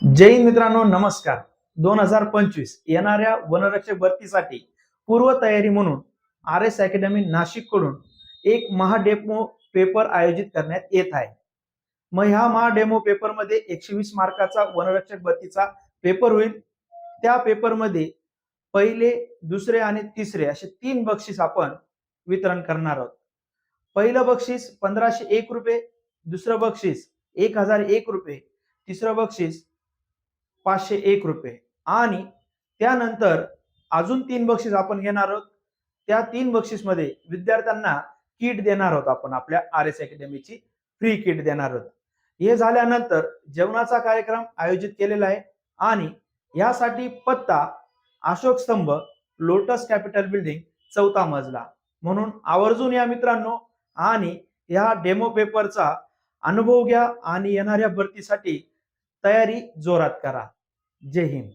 जय हिंद मित्रांनो, नमस्कार. 2025 येणाऱ्या वनरक्षक भरतीसाठी पूर्व तयारी म्हणून आर एस अकॅडमी नाशिक कडून एक महाडेमो पेपर आयोजित करण्यात येत आहे. मग ह्या महाडेमो पेपर मध्ये 120 मार्काचा वनरक्षक भरतीचा पेपर होईल. त्या पेपर मध्ये पहिले, दुसरे आणि तिसरे असे 3 बक्षीस आपण वितरण करणार आहोत. पहिलं बक्षीस 1501 रुपये, दुसरं बक्षीस 1001 रुपये, तिसरं बक्षीस 501 रुपये आणि त्यानंतर अजून 3 बक्षीस आपण घेणार आहोत. त्या 3 बक्षीस मध्ये विद्यार्थ्यांना किट देणार आहोत. आपण आपल्या आर एस अकॅडमीची फ्री किट देणार आहोत. हे झाल्यानंतर जेवणाचा कार्यक्रम आयोजित केलेला आहे आणि यासाठी पत्ता अशोक स्तंभ, लोटस कॅपिटल बिल्डिंग, 4था मजला. म्हणून आवर्जून या मित्रांनो आणि या डेमो पेपरचा अनुभव घ्या आणि येणाऱ्या भरतीसाठी तयारी जोरात करा. जय हिंद.